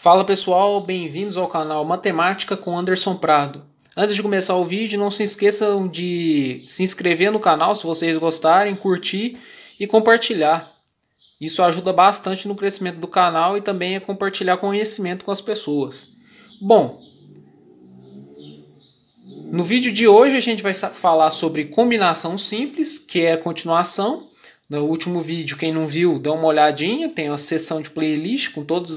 Fala pessoal, bem-vindos ao canal Matemática com Anderson Prado. Antes de começar o vídeo, não se esqueçam de se inscrever no canal se vocês gostarem, curtir e compartilhar. Isso ajuda bastante no crescimento do canal e também a compartilhar conhecimento com as pessoas. Bom, no vídeo de hoje a gente vai falar sobre combinação simples, que é a continuação. No último vídeo, quem não viu, dá uma olhadinha, tem uma seção de playlist com todos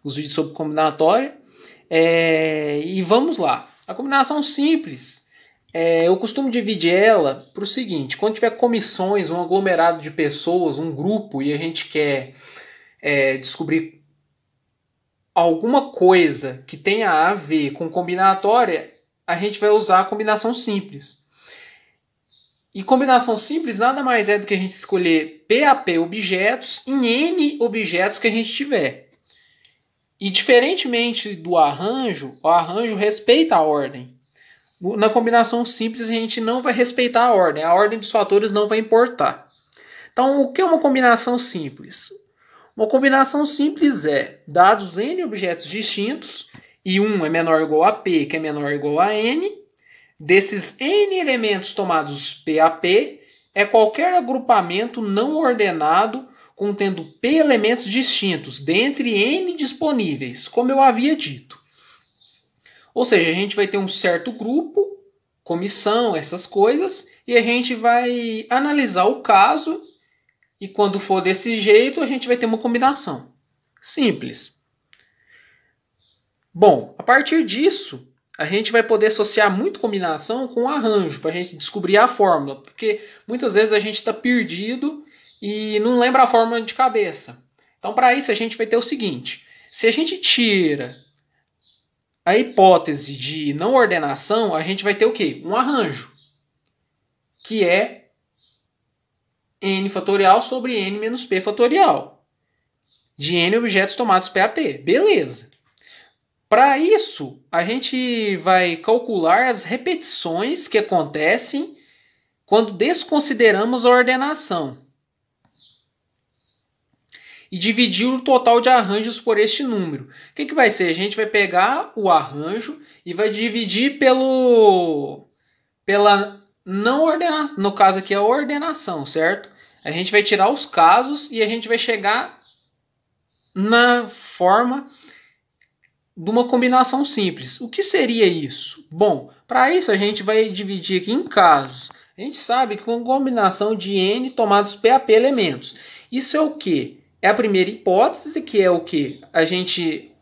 os vídeos sobre combinatória. E vamos lá. A combinação simples, eu costumo dividir ela para o seguinte: quando tiver comissões, um aglomerado de pessoas, um grupo, e a gente quer descobrir alguma coisa que tenha a ver com combinatória, a gente vai usar a combinação simples. E combinação simples nada mais é do que a gente escolher PAP objetos em N objetos que a gente tiver. E diferentemente do arranjo, o arranjo respeita a ordem. Na combinação simples a gente não vai respeitar a ordem dos fatores não vai importar. Então o que é uma combinação simples? Uma combinação simples é dados N objetos distintos, e 1 é menor ou igual a P, que é menor ou igual a N. Desses N elementos tomados PAP, é qualquer agrupamento não ordenado contendo P elementos distintos, dentre N disponíveis, como eu havia dito. Ou seja, a gente vai ter um certo grupo, comissão, essas coisas, e a gente vai analisar o caso, e quando for desse jeito, a gente vai ter uma combinação. Simples. Bom, a partir disso, a gente vai poder associar muito combinação com arranjo, para a gente descobrir a fórmula, porque muitas vezes a gente está perdido e não lembra a fórmula de cabeça. Então, para isso, a gente vai ter o seguinte: se a gente tira a hipótese de não ordenação, a gente vai ter o quê? Um arranjo, que é n fatorial sobre n menos p fatorial, de n objetos tomados PAP. Beleza. Para isso, a gente vai calcular as repetições que acontecem quando desconsideramos a ordenação e dividir o total de arranjos por este número. O que vai ser? A gente vai pegar o arranjo e vai dividir pela não ordenação. No caso aqui é a ordenação, certo? A gente vai tirar os casos e a gente vai chegar na forma de uma combinação simples. O que seria isso? Bom, para isso a gente vai dividir aqui em casos. A gente sabe que com combinação de N tomados PAP elementos. Isso é o quê? É a primeira hipótese, que é o quê? A gente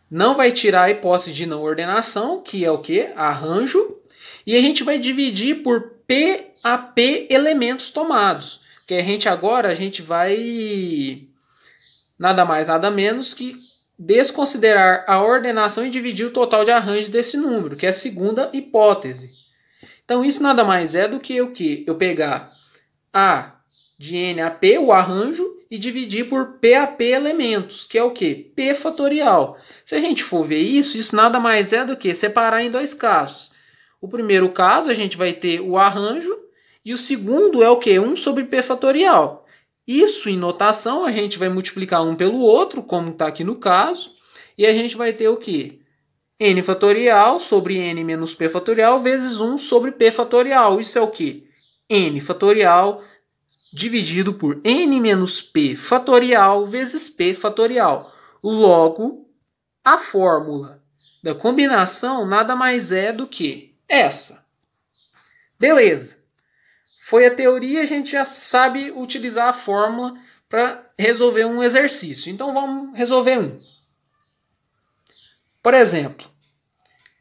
não vai tirar a hipótese de não ordenação, que é o quê? Arranjo. E a gente vai dividir por PAP elementos tomados. Que a gente vai nada mais, nada menos que desconsiderar a ordenação e dividir o total de arranjos desse número, que é a segunda hipótese. Então isso nada mais é do que o quê? Eu pegar A de N a P, o arranjo, e dividir por PAP elementos, que é o quê? P fatorial. Se a gente for ver isso nada mais é do que separar em dois casos. O primeiro caso a gente vai ter o arranjo, e o segundo é o quê? 1 sobre P fatorial. Isso em notação a gente vai multiplicar um pelo outro, como está aqui no caso, e a gente vai ter o quê? N fatorial sobre N menos P fatorial vezes 1 sobre P fatorial. Isso é o quê? N fatorial dividido por N menos P fatorial vezes P fatorial. Logo, a fórmula da combinação nada mais é do que essa. Beleza. Foi a teoria, a gente já sabe utilizar a fórmula para resolver um exercício. Então vamos resolver um. Por exemplo,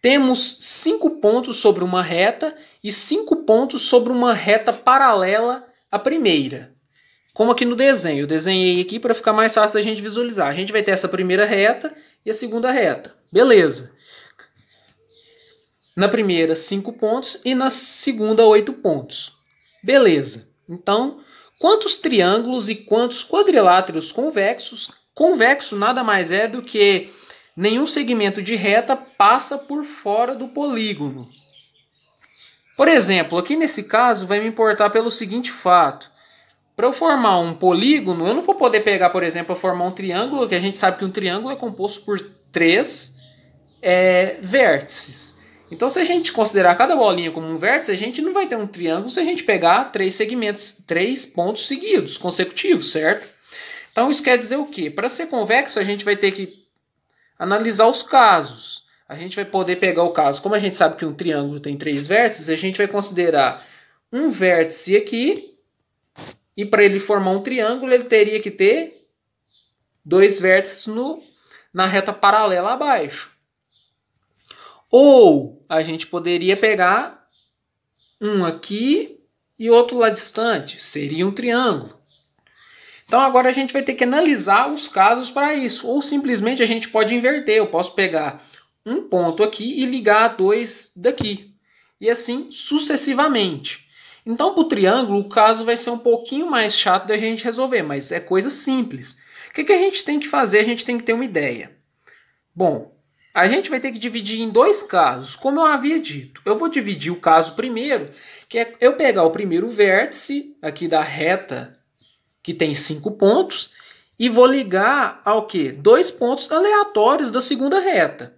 temos 5 pontos sobre uma reta e 5 pontos sobre uma reta paralela à primeira. Como aqui no desenho. Eu desenhei aqui para ficar mais fácil da gente visualizar. A gente vai ter essa primeira reta e a segunda reta. Beleza. Na primeira, 5 pontos e na segunda, 8 pontos. Beleza. Então, quantos triângulos e quantos quadriláteros convexos? Convexo nada mais é do que nenhum segmento de reta passa por fora do polígono. Por exemplo, aqui nesse caso vai me importar pelo seguinte fato. Para eu formar um polígono, eu não vou poder pegar, por exemplo, para formar um triângulo, que a gente sabe que um triângulo é composto por 3 vértices. Então, se a gente considerar cada bolinha como um vértice, a gente não vai ter um triângulo se a gente pegar 3 segmentos, 3 pontos seguidos, consecutivos, certo? Então, isso quer dizer o quê? Para ser convexo, a gente vai ter que analisar os casos. A gente vai poder pegar o caso. Como a gente sabe que um triângulo tem 3 vértices, a gente vai considerar um vértice aqui. E para ele formar um triângulo, ele teria que ter 2 vértices na reta paralela abaixo. Ou a gente poderia pegar um aqui e outro lá distante. Seria um triângulo. Então agora a gente vai ter que analisar os casos para isso. Ou simplesmente a gente pode inverter. Eu posso pegar um ponto aqui e ligar a 2 daqui. E assim sucessivamente. Então para o triângulo o caso vai ser um pouquinho mais chato da gente resolver. Mas é coisa simples. O que a gente tem que fazer? A gente tem que ter uma ideia. Bom, a gente vai ter que dividir em 2 casos, como eu havia dito. Eu vou dividir o caso primeiro, que é eu pegar o primeiro vértice aqui da reta, que tem 5 pontos, e vou ligar ao quê? 2 pontos aleatórios da segunda reta.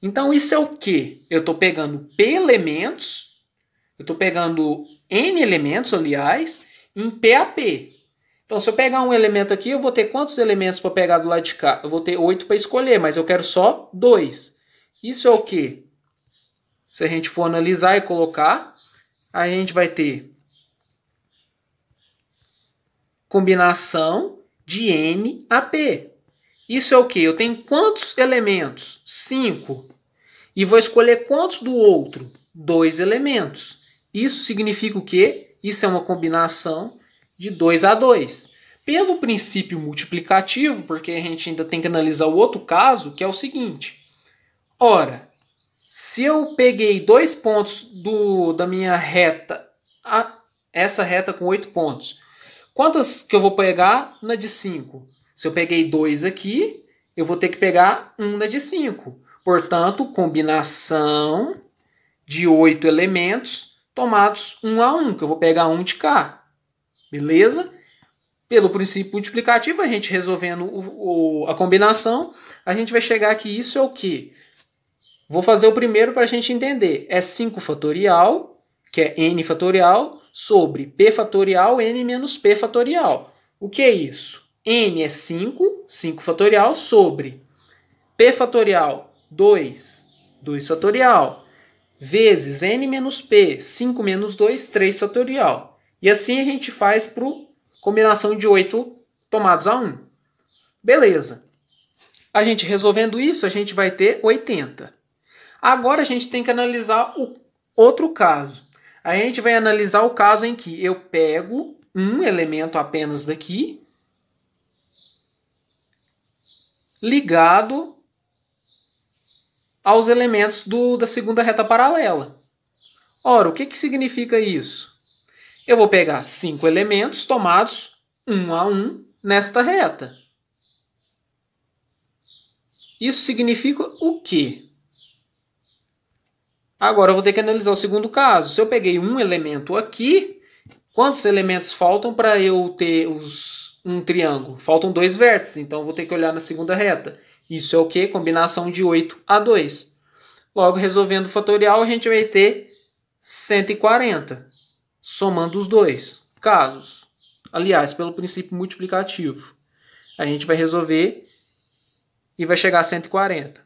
Então isso é o quê? Eu estou pegando P elementos, eu estou pegando N elementos, aliás, em P a P. Então, se eu pegar um elemento aqui, eu vou ter quantos elementos para pegar do lado de cá? Eu vou ter 8 para escolher, mas eu quero só 2. Isso é o quê? Se a gente for analisar e colocar, a gente vai ter combinação de N a P. Isso é o quê? Eu tenho quantos elementos? 5. E vou escolher quantos do outro? 2 elementos. Isso significa o quê? Isso é uma combinação de 2 a 2. Pelo princípio multiplicativo, porque a gente ainda tem que analisar o outro caso, que é o seguinte. Ora, se eu peguei 2 pontos da minha reta, essa reta com 8 pontos, quantas que eu vou pegar na de 5? Se eu peguei 2 aqui, eu vou ter que pegar 1 na de 5. Portanto, combinação de 8 elementos tomados 1 a 1, que eu vou pegar 1 de cá. Beleza? Pelo princípio multiplicativo, a gente resolvendo a combinação, a gente vai chegar aqui, isso é o quê? Vou fazer o primeiro para a gente entender. É 5 fatorial, que é n fatorial, sobre p fatorial, n menos p fatorial. O que é isso? N é 5, 5 fatorial, sobre p fatorial, 2, 2 fatorial, vezes n menos p, 5 menos 2, 3 fatorial. E assim a gente faz para combinação de 8 tomados a 1. Beleza. A gente resolvendo isso, a gente vai ter 80. Agora a gente tem que analisar o outro caso. A gente vai analisar o caso em que eu pego um elemento apenas daqui, ligado aos elementos da segunda reta paralela. Ora, o que significa isso? Eu vou pegar 5 elementos tomados 1 a 1 nesta reta. Isso significa o quê? Agora eu vou ter que analisar o segundo caso. Se eu peguei um elemento aqui, quantos elementos faltam para eu ter um triângulo? Faltam 2 vértices, então eu vou ter que olhar na segunda reta. Isso é o quê? Combinação de 8 a 2. Logo, resolvendo o fatorial, a gente vai ter 140. Somando os 2 casos. Aliás, pelo princípio multiplicativo. A gente vai resolver e vai chegar a 140.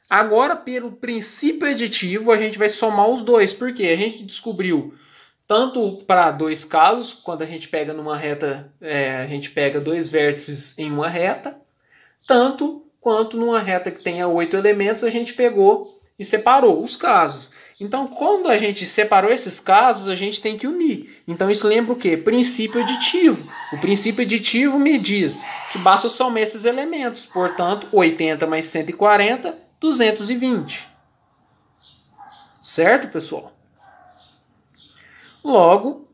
Agora, pelo princípio aditivo, a gente vai somar os 2. Porque a gente descobriu, tanto para 2 casos, quando a gente pega numa reta, a gente pega 2 vértices em uma reta, tanto quanto numa reta que tenha 8 elementos, a gente pegou e separou os casos. Então, quando a gente separou esses casos, a gente tem que unir. Então, isso lembra o quê? Princípio aditivo. O princípio aditivo me diz que basta somar esses elementos. Portanto, 80 mais 140, 220. Certo, pessoal? Logo,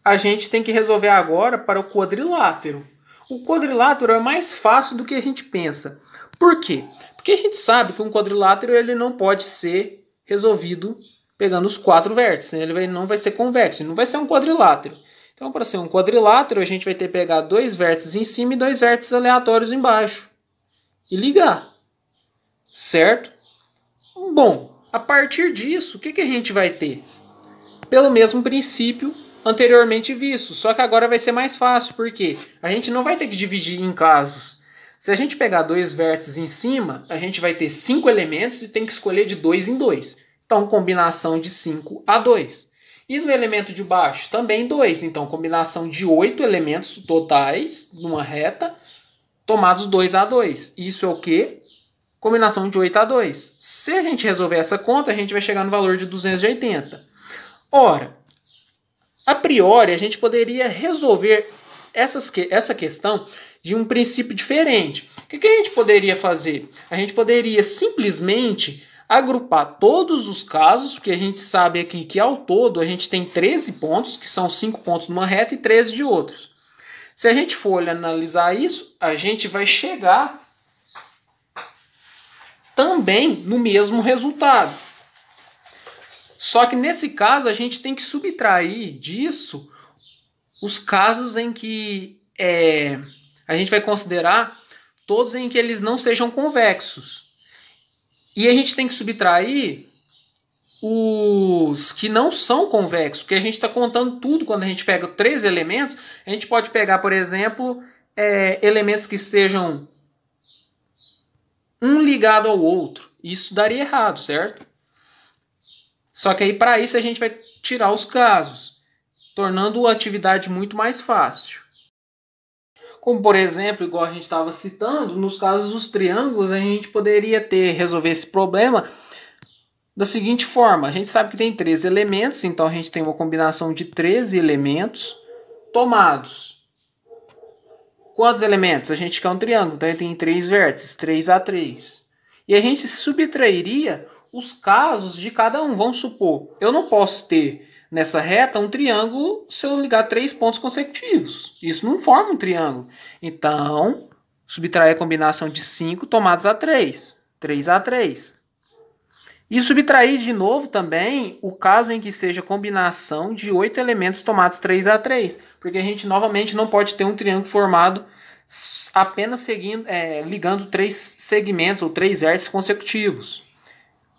a gente tem que resolver agora para o quadrilátero. O quadrilátero é mais fácil do que a gente pensa. Por quê? Porque a gente sabe que um quadrilátero ele não pode ser resolvido pegando os 4 vértices. Ele não vai ser convexo, não vai ser um quadrilátero. Então, para ser um quadrilátero, a gente vai ter que pegar 2 vértices em cima e 2 vértices aleatórios embaixo. E ligar. certo? Bom, a partir disso, o que a gente vai ter? Pelo mesmo princípio anteriormente visto, só que agora vai ser mais fácil, porque a gente não vai ter que dividir em casos. Se a gente pegar dois vértices em cima, a gente vai ter 5 elementos e tem que escolher de 2 em 2. Então, combinação de 5 a 2. E no elemento de baixo, também 2. Então, combinação de 8 elementos totais numa reta, tomados 2 a 2. Isso é o quê? Combinação de 8 a 2. Se a gente resolver essa conta, a gente vai chegar no valor de 280. Ora, a priori, a gente poderia resolver essa questão de um princípio diferente. O que a gente poderia fazer? A gente poderia simplesmente agrupar todos os casos, porque a gente sabe aqui que ao todo a gente tem 13 pontos, que são 5 pontos numa reta e 13 de outros. Se a gente for analisar isso, a gente vai chegar também no mesmo resultado. Só que nesse caso a gente tem que subtrair disso os casos em que a gente vai considerar todos em que eles não sejam convexos. E a gente tem que subtrair os que não são convexos, porque a gente está contando tudo. Quando a gente pega 3 elementos, a gente pode pegar, por exemplo, elementos que sejam um ligado ao outro. Isso daria errado, certo? Só que aí para isso a gente vai tirar os casos, tornando a atividade muito mais fácil. Como por exemplo, igual a gente estava citando, nos casos dos triângulos a gente poderia resolver esse problema da seguinte forma. A gente sabe que tem 13 elementos, então a gente tem uma combinação de 13 elementos tomados. Quantos elementos? A gente quer um triângulo, então ele tem 3 vértices, 3 a 3. E a gente subtrairia os casos de cada um. Vamos supor, eu não posso ter nessa reta um triângulo se eu ligar 3 pontos consecutivos. Isso não forma um triângulo. Então, subtrair a combinação de 5 tomados a 3. 3 a 3. E subtrair de novo também o caso em que seja combinação de 8 elementos tomados 3 a 3. Porque a gente novamente não pode ter um triângulo formado apenas ligando 3 segmentos ou 3 vértices consecutivos.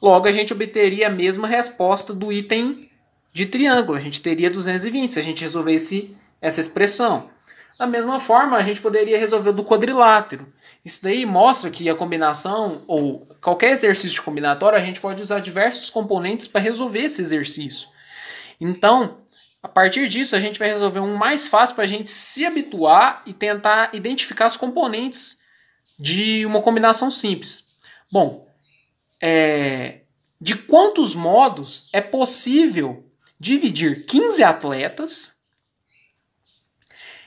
Logo, a gente obteria a mesma resposta do item de triângulo. A gente teria 220 se a gente resolvesse essa expressão. Da mesma forma, a gente poderia resolver o do quadrilátero. Isso daí mostra que a combinação, ou qualquer exercício combinatório, a gente pode usar diversos componentes para resolver esse exercício. Então, a partir disso, a gente vai resolver um mais fácil para a gente se habituar e tentar identificar os componentes de uma combinação simples. Bom, de quantos modos é possível dividir 15 atletas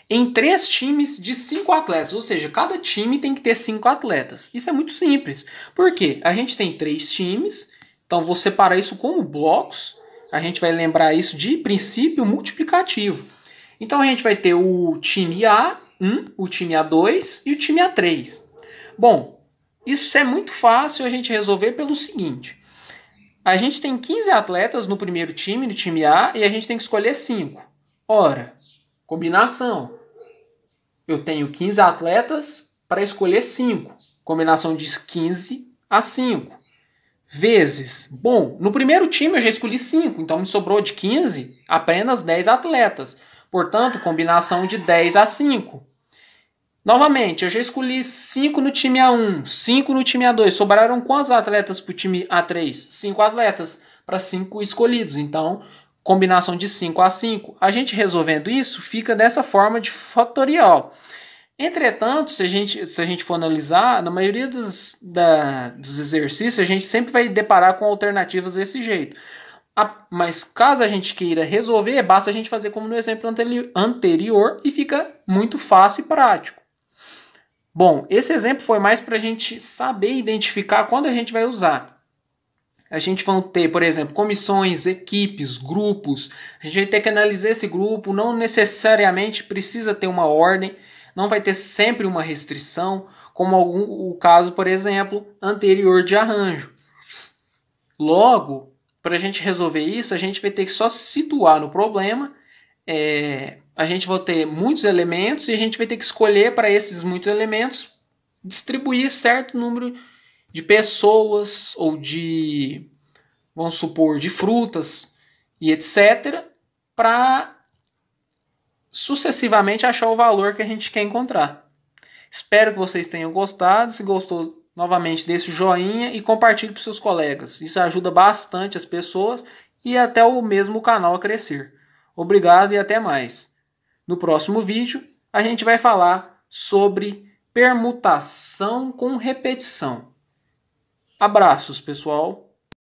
em 3 times de 5 atletas? Ou seja, cada time tem que ter 5 atletas. Isso é muito simples. Por quê? A gente tem 3 times, então vou separar isso como blocos. A gente vai lembrar isso de princípio multiplicativo. Então a gente vai ter o time A1, o time A2 e o time A3. Bom, isso é muito fácil a gente resolver pelo seguinte. A gente tem 15 atletas no primeiro time, no time A, e a gente tem que escolher 5. Ora, combinação. Eu tenho 15 atletas para escolher 5. Combinação de 15 a 5. Vezes. Bom, no primeiro time eu já escolhi 5, então me sobrou de 15 apenas 10 atletas. Portanto, combinação de 10 a 5. Novamente, eu já escolhi 5 no time A1, 5 no time A2. Sobraram quantos atletas para o time A3? 5 atletas para 5 escolhidos. Então, combinação de 5 a 5. A gente resolvendo isso, fica dessa forma de fatorial. Entretanto, se a gente for analisar, na maioria dos exercícios, a gente sempre vai deparar com alternativas desse jeito. Mas caso a gente queira resolver, basta a gente fazer como no exemplo anterior e fica muito fácil e prático. Bom, esse exemplo foi mais para a gente saber identificar quando a gente vai usar. A gente vai ter, por exemplo, comissões, equipes, grupos. A gente vai ter que analisar esse grupo, não necessariamente precisa ter uma ordem, não vai ter sempre uma restrição, como o caso, por exemplo, anterior de arranjo. Logo, para a gente resolver isso, a gente vai ter que só se situar no problema. A gente vai ter muitos elementos e a gente vai ter que escolher para esses muitos elementos distribuir certo número de pessoas ou de, vamos supor, de frutas e etc., para sucessivamente achar o valor que a gente quer encontrar. Espero que vocês tenham gostado. Se gostou, novamente, deixe o joinha e compartilhe para os seus colegas. Isso ajuda bastante as pessoas e até o mesmo canal a crescer. Obrigado e até mais. No próximo vídeo, a gente vai falar sobre permutação com repetição. Abraços, pessoal!